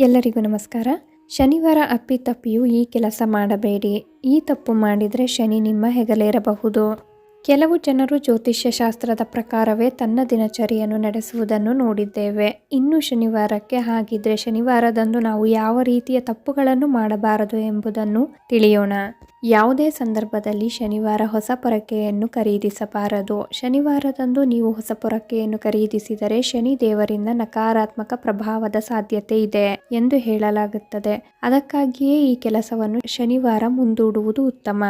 ಎಲ್ಲರಿಗೂ ನಮಸ್ಕಾರ. ಶನಿವಾರ ಅಪ್ಪಿತಪ್ಪಿಯೂ ಈ ಕೆಲಸ ಮಾಡಬೇಡಿ. ಈ ತಪ್ಪು ಮಾಡಿದರೆ ಶನಿ ನಿಮ್ಮ ಹೆಗಲೇರಬಹುದು. ಕೆಲವು ಜನರು ಜ್ಯೋತಿಷ್ಯ ಶಾಸ್ತ್ರದ ಪ್ರಕಾರವೇ ತನ್ನ ದಿನಚರಿಯನ್ನು ನಡೆಸುವುದನ್ನು ನೋಡಿದ್ದೇವೆ. ಇನ್ನು ಶನಿವಾರಕ್ಕೆ ಹಾಗಿದ್ರೆ ಶನಿವಾರದಂದು ನಾವು ಯಾವ ರೀತಿಯ ತಪ್ಪುಗಳನ್ನು ಮಾಡಬಾರದು ಎಂಬುದನ್ನು ತಿಳಿಯೋಣ. ಯಾವುದೇ ಸಂದರ್ಭದಲ್ಲಿ ಶನಿವಾರ ಹೊಸ ಪೊರಕೆಯನ್ನು ಖರೀದಿಸಬಾರದು. ಶನಿವಾರದಂದು ನೀವು ಹೊಸ ಪೊರಕೆಯನ್ನು ಖರೀದಿಸಿದರೆ ಶನಿ ದೇವರಿಂದ ನಕಾರಾತ್ಮಕ ಪ್ರಭಾವದ ಸಾಧ್ಯತೆ ಇದೆ ಎಂದು ಹೇಳಲಾಗುತ್ತದೆ. ಅದಕ್ಕಾಗಿಯೇ ಈ ಕೆಲಸವನ್ನು ಶನಿವಾರ ಮುಂದೂಡುವುದು ಉತ್ತಮ.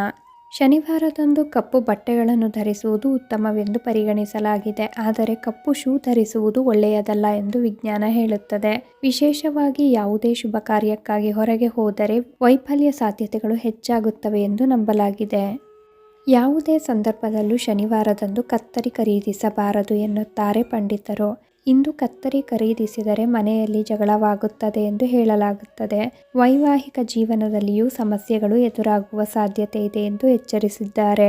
ಶನಿವಾರದಂದು ಕಪ್ಪು ಬಟ್ಟೆಗಳನ್ನು ಧರಿಸುವುದು ಉತ್ತಮವೆಂದು ಪರಿಗಣಿಸಲಾಗಿದೆ. ಆದರೆ ಕಪ್ಪು ಶೂ ಧರಿಸುವುದು ಒಳ್ಳೆಯದಲ್ಲ ಎಂದು ವಿಜ್ಞಾನ ಹೇಳುತ್ತದೆ. ವಿಶೇಷವಾಗಿ ಯಾವುದೇ ಶುಭ ಕಾರ್ಯಕ್ಕಾಗಿ ಹೊರಗೆ ಹೋದರೆ ವೈಫಲ್ಯ ಸಾಧ್ಯತೆಗಳು ಹೆಚ್ಚಾಗುತ್ತವೆ ಎಂದು ನಂಬಲಾಗಿದೆ. ಯಾವುದೇ ಸಂದರ್ಭದಲ್ಲೂ ಶನಿವಾರದಂದು ಕತ್ತರಿ ಖರೀದಿಸಬಾರದು ಎನ್ನುತ್ತಾರೆ ಪಂಡಿತರು. ಇಂದು ಕತ್ತರಿ ಖರೀದಿಸಿದರೆ ಮನೆಯಲ್ಲಿ ಜಗಳವಾಗುತ್ತದೆ ಎಂದು ಹೇಳಲಾಗುತ್ತದೆ. ವೈವಾಹಿಕ ಜೀವನದಲ್ಲಿಯೂ ಸಮಸ್ಯೆಗಳು ಎದುರಾಗುವ ಸಾಧ್ಯತೆ ಇದೆ ಎಂದು ಎಚ್ಚರಿಸಿದ್ದಾರೆ.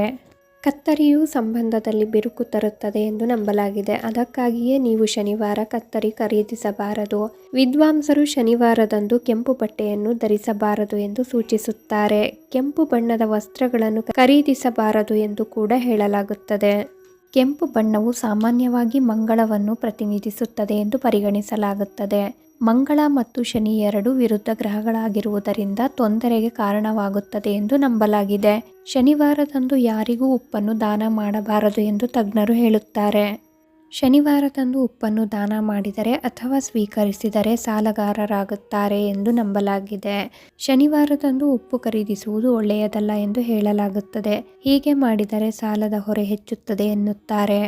ಕತ್ತರಿಯು ಸಂಬಂಧದಲ್ಲಿ ಬಿರುಕು ತರುತ್ತದೆ ಎಂದು ನಂಬಲಾಗಿದೆ. ಅದಕ್ಕಾಗಿಯೇ ನೀವು ಶನಿವಾರ ಕತ್ತರಿ ಖರೀದಿಸಬಾರದು. ವಿದ್ವಾಂಸರು ಶನಿವಾರದಂದು ಕೆಂಪು ಬಟ್ಟೆಯನ್ನು ಧರಿಸಬಾರದು ಎಂದು ಸೂಚಿಸುತ್ತಾರೆ. ಕೆಂಪು ಬಣ್ಣದ ವಸ್ತ್ರಗಳನ್ನು ಖರೀದಿಸಬಾರದು ಎಂದು ಕೂಡ ಹೇಳಲಾಗುತ್ತದೆ. ಕೆಂಪು ಬಣ್ಣವು ಸಾಮಾನ್ಯವಾಗಿ ಮಂಗಳವನ್ನು ಪ್ರತಿನಿಧಿಸುತ್ತದೆ ಎಂದು ಪರಿಗಣಿಸಲಾಗುತ್ತದೆ. ಮಂಗಳ ಮತ್ತು ಶನಿ ಎರಡೂ ವಿರುದ್ಧ ಗ್ರಹಗಳಾಗಿರುವುದರಿಂದ ತೊಂದರೆಗೆ ಕಾರಣವಾಗುತ್ತದೆ ಎಂದು ನಂಬಲಾಗಿದೆ. ಶನಿವಾರದಂದು ಯಾರಿಗೂ ಉಪ್ಪನ್ನು ದಾನ ಮಾಡಬಾರದು ಎಂದು ತಜ್ಞರು ಹೇಳುತ್ತಾರೆ. ಶನಿವಾರದಂದು ಉಪ್ಪನ್ನು ದಾನ ಮಾಡಿದರೆ ಅಥವಾ ಸ್ವೀಕರಿಸಿದರೆ ಸಾಲಗಾರರಾಗುತ್ತಾರೆ ಎಂದು ನಂಬಲಾಗಿದೆ. ಶನಿವಾರದಂದು ಉಪ್ಪು ಖರೀದಿಸುವುದು ಒಳ್ಳೆಯದಲ್ಲ ಎಂದು ಹೇಳಲಾಗುತ್ತದೆ. ಹೀಗೆ ಮಾಡಿದರೆ ಸಾಲದ ಹೊರೆ ಹೆಚ್ಚುತ್ತದೆ ಎನ್ನುತ್ತಾರೆ.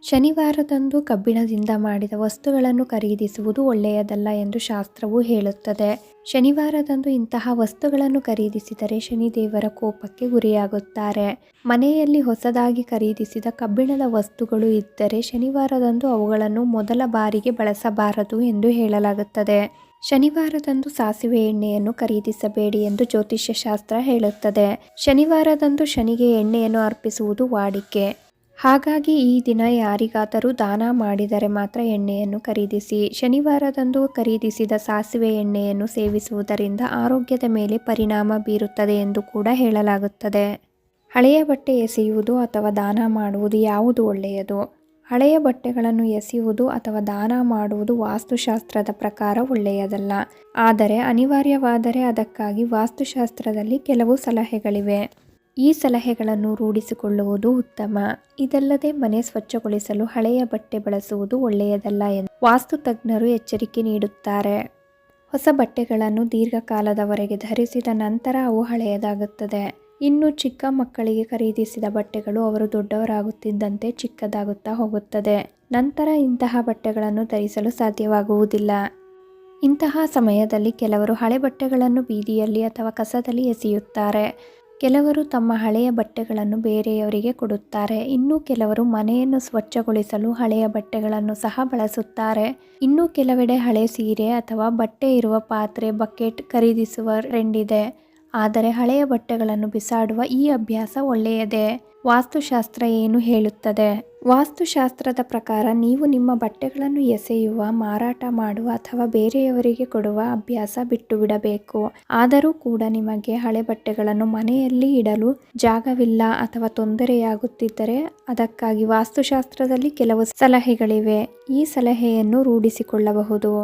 ಶನಿವಾರದಂದು ಕಬ್ಬಿಣದಿಂದ ಮಾಡಿದ ವಸ್ತುಗಳನ್ನು ಖರೀದಿಸುವುದು ಒಳ್ಳೆಯದಲ್ಲ ಎಂದು ಶಾಸ್ತ್ರವು ಹೇಳುತ್ತದೆ. ಶನಿವಾರದಂದು ಇಂತಹ ವಸ್ತುಗಳನ್ನು ಖರೀದಿಸಿದರೆ ಶನಿದೇವರ ಕೋಪಕ್ಕೆ ಗುರಿಯಾಗುತ್ತಾರೆ. ಮನೆಯಲ್ಲಿ ಹೊಸದಾಗಿ ಖರೀದಿಸಿದ ಕಬ್ಬಿಣದ ವಸ್ತುಗಳು ಇದ್ದರೆ ಶನಿವಾರದಂದು ಅವುಗಳನ್ನು ಮೊದಲ ಬಾರಿಗೆ ಬಳಸಬಾರದು ಎಂದು ಹೇಳಲಾಗುತ್ತದೆ. ಶನಿವಾರದಂದು ಸಾಸಿವೆ ಎಣ್ಣೆಯನ್ನು ಖರೀದಿಸಬೇಡಿ ಎಂದು ಜ್ಯೋತಿಷ್ಯ ಶಾಸ್ತ್ರ ಹೇಳುತ್ತದೆ. ಶನಿವಾರದಂದು ಶನಿಗೆ ಎಣ್ಣೆಯನ್ನು ಅರ್ಪಿಸುವುದು ವಾಡಿಕೆ. ಹಾಗಾಗಿ ಈ ದಿನ ಯಾರಿಗಾದರೂ ದಾನ ಮಾಡಿದರೆ ಮಾತ್ರ ಎಣ್ಣೆಯನ್ನು ಖರೀದಿಸಿ. ಶನಿವಾರದಂದು ಖರೀದಿಸಿದ ಸಾಸಿವೆ ಎಣ್ಣೆಯನ್ನು ಸೇವಿಸುವುದರಿಂದ ಆರೋಗ್ಯದ ಮೇಲೆ ಪರಿಣಾಮ ಬೀರುತ್ತದೆ ಎಂದು ಕೂಡ ಹೇಳಲಾಗುತ್ತದೆ. ಹಳೆಯ ಬಟ್ಟೆ ಎಸೆಯುವುದು ಅಥವಾ ದಾನ ಮಾಡುವುದು ಯಾವುದು ಒಳ್ಳೆಯದು? ಹಳೆಯ ಬಟ್ಟೆಗಳನ್ನು ಎಸೆಯುವುದು ಅಥವಾ ದಾನ ಮಾಡುವುದು ವಾಸ್ತುಶಾಸ್ತ್ರದ ಪ್ರಕಾರ ಒಳ್ಳೆಯದಲ್ಲ. ಆದರೆ ಅನಿವಾರ್ಯವಾದರೆ ಅದಕ್ಕಾಗಿ ವಾಸ್ತುಶಾಸ್ತ್ರದಲ್ಲಿ ಕೆಲವು ಸಲಹೆಗಳಿವೆ. ಈ ಸಲಹೆಗಳನ್ನು ರೂಢಿಸಿಕೊಳ್ಳುವುದು ಉತ್ತಮ. ಇದಲ್ಲದೆ ಮನೆ ಸ್ವಚ್ಛಗೊಳಿಸಲು ಹಳೆಯ ಬಟ್ಟೆ ಬಳಸುವುದು ಒಳ್ಳೆಯದಲ್ಲ ಎಂದು ವಾಸ್ತು ತಜ್ಞರು ಎಚ್ಚರಿಕೆ ನೀಡುತ್ತಾರೆ. ಹೊಸ ಬಟ್ಟೆಗಳನ್ನು ದೀರ್ಘಕಾಲದವರೆಗೆ ಧರಿಸಿದ ನಂತರ ಅವು ಹಳೆಯದಾಗುತ್ತದೆ. ಇನ್ನು ಚಿಕ್ಕ ಮಕ್ಕಳಿಗೆ ಖರೀದಿಸಿದ ಬಟ್ಟೆಗಳು ಅವರು ದೊಡ್ಡವರಾಗುತ್ತಿದ್ದಂತೆ ಚಿಕ್ಕದಾಗುತ್ತಾ ಹೋಗುತ್ತದೆ. ನಂತರ ಇಂತಹ ಬಟ್ಟೆಗಳನ್ನು ಧರಿಸಲು ಸಾಧ್ಯವಾಗುವುದಿಲ್ಲ. ಇಂತಹ ಸಮಯದಲ್ಲಿ ಕೆಲವರು ಹಳೆ ಬಟ್ಟೆಗಳನ್ನು ಬೀದಿಯಲ್ಲಿ ಅಥವಾ ಕಸದಲ್ಲಿ ಎಸೆಯುತ್ತಾರೆ. ಕೆಲವರು ತಮ್ಮ ಹಳೆಯ ಬಟ್ಟೆಗಳನ್ನು ಬೇರೆಯವರಿಗೆ ಕೊಡುತ್ತಾರೆ. ಇನ್ನು ಕೆಲವರು ಮನೆಯನ್ನು ಸ್ವಚ್ಛಗೊಳಿಸಲು ಹಳೆಯ ಬಟ್ಟೆಗಳನ್ನು ಸಹ ಬಳಸುತ್ತಾರೆ. ಇನ್ನು ಕೆಲವೆಡೆ ಹಳೆ ಸೀರೆ ಅಥವಾ ಬಟ್ಟೆ ಇರುವ ಪಾತ್ರೆ, ಬಕೆಟ್ ಖರೀದಿಸುವ ಟ್ರೆಂಡ್ ಇದೆ. ಆದರೆ ಹಳೆಯ ಬಟ್ಟೆಗಳನ್ನು ಬಿಸಾಡುವ ಈ ಅಭ್ಯಾಸ ಒಳ್ಳೆಯದೇ? ವಾಸ್ತುಶಾಸ್ತ್ರ ಏನು ಹೇಳುತ್ತದೆ? ವಾಸ್ತುಶಾಸ್ತ್ರದ ಪ್ರಕಾರ ನೀವು ನಿಮ್ಮ ಬಟ್ಟೆಗಳನ್ನು ಎಸೆಯುವ, ಮಾರಾಟ ಮಾಡುವ ಅಥವಾ ಬೇರೆಯವರಿಗೆ ಕೊಡುವ ಅಭ್ಯಾಸ ಬಿಟ್ಟು ಬಿಡಬೇಕು. ಆದರೂ ಕೂಡ ನಿಮಗೆ ಹಳೆ ಬಟ್ಟೆಗಳನ್ನು ಮನೆಯಲ್ಲಿ ಇಡಲು ಜಾಗವಿಲ್ಲ ಅಥವಾ ತೊಂದರೆಯಾಗುತ್ತಿದ್ದರೆ ಅದಕ್ಕಾಗಿ ವಾಸ್ತುಶಾಸ್ತ್ರದಲ್ಲಿ ಕೆಲವು ಸಲಹೆಗಳಿವೆ. ಈ ಸಲಹೆಯನ್ನು ರೂಢಿಸಿಕೊಳ್ಳಬಹುದು.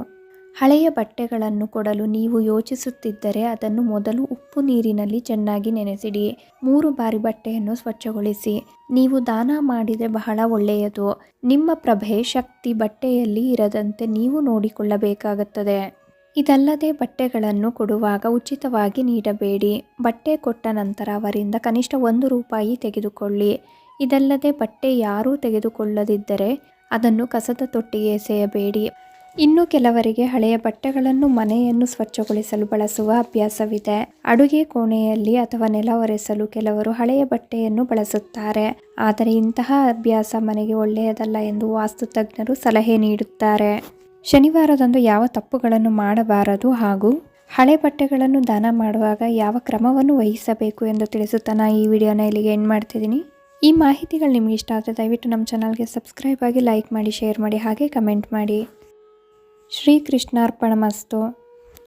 ಹಳೆಯ ಬಟ್ಟೆಗಳನ್ನು ಕೊಡಲು ನೀವು ಯೋಚಿಸುತ್ತಿದ್ದರೆ ಅದನ್ನು ಮೊದಲು ಉಪ್ಪು ನೀರಿನಲ್ಲಿ ಚೆನ್ನಾಗಿ ನೆನೆಸಿಡಿ. 3 ಬಾರಿ ಬಟ್ಟೆಯನ್ನು ಸ್ವಚ್ಛಗೊಳಿಸಿ. ನೀವು ದಾನ ಮಾಡಿದರೆ ಬಹಳ ಒಳ್ಳೆಯದು. ನಿಮ್ಮ ಪ್ರಭೆ, ಶಕ್ತಿ ಬಟ್ಟೆಯಲ್ಲಿ ಇರದಂತೆ ನೀವು ನೋಡಿಕೊಳ್ಳಬೇಕಾಗುತ್ತದೆ. ಇದಲ್ಲದೆ ಬಟ್ಟೆಗಳನ್ನು ಕೊಡುವಾಗ ಉಚಿತವಾಗಿ ನೀಡಬೇಡಿ. ಬಟ್ಟೆ ಕೊಟ್ಟ ನಂತರ ಅವರಿಂದ ಕನಿಷ್ಠ 1 ರೂಪಾಯಿ ತೆಗೆದುಕೊಳ್ಳಿ. ಇದಲ್ಲದೆ ಬಟ್ಟೆ ಯಾರೂ ತೆಗೆದುಕೊಳ್ಳದಿದ್ದರೆ ಅದನ್ನು ಕಸದ ತೊಟ್ಟಿಗೆ ಎಸೆಯಬೇಡಿ. ಇನ್ನು ಕೆಲವರಿಗೆ ಹಳೆಯ ಬಟ್ಟೆಗಳನ್ನು ಮನೆಯನ್ನು ಸ್ವಚ್ಛಗೊಳಿಸಲು ಬಳಸುವ ಅಭ್ಯಾಸವಿದೆ. ಅಡುಗೆ ಕೋಣೆಯಲ್ಲಿ ಅಥವಾ ನೆಲ ಒರೆಸಲು ಕೆಲವರು ಹಳೆಯ ಬಟ್ಟೆಯನ್ನು ಬಳಸುತ್ತಾರೆ. ಆದರೆ ಇಂತಹ ಅಭ್ಯಾಸ ಮನೆಗೆ ಒಳ್ಳೆಯದಲ್ಲ ಎಂದು ವಾಸ್ತು ತಜ್ಞರು ಸಲಹೆ ನೀಡುತ್ತಾರೆ. ಶನಿವಾರದಂದು ಯಾವ ತಪ್ಪುಗಳನ್ನು ಮಾಡಬಾರದು ಹಾಗೂ ಹಳೆ ಬಟ್ಟೆಗಳನ್ನು ದಾನ ಮಾಡುವಾಗ ಯಾವ ಕ್ರಮವನ್ನು ವಹಿಸಬೇಕು ಎಂದು ತಿಳಿಸುತ್ತಾ ನಾನು ಈ ವಿಡಿಯೋನ ಇಲ್ಲಿಗೆ ಎಂಡ್ ಮಾಡ್ತಿದ್ದೀನಿ. ಈ ಮಾಹಿತಿಗಳು ನಿಮಗೆ ಇಷ್ಟ ಆದರೆ ದಯವಿಟ್ಟು ನಮ್ಮ ಚಾನಲ್ಗೆ ಸಬ್ಸ್ಕ್ರೈಬ್ ಆಗಿ, ಲೈಕ್ ಮಾಡಿ, ಶೇರ್ ಮಾಡಿ, ಹಾಗೆ ಕಮೆಂಟ್ ಮಾಡಿ. ಶ್ರೀಕೃಷ್ಣಾರ್ಪಣಮಸ್ತು.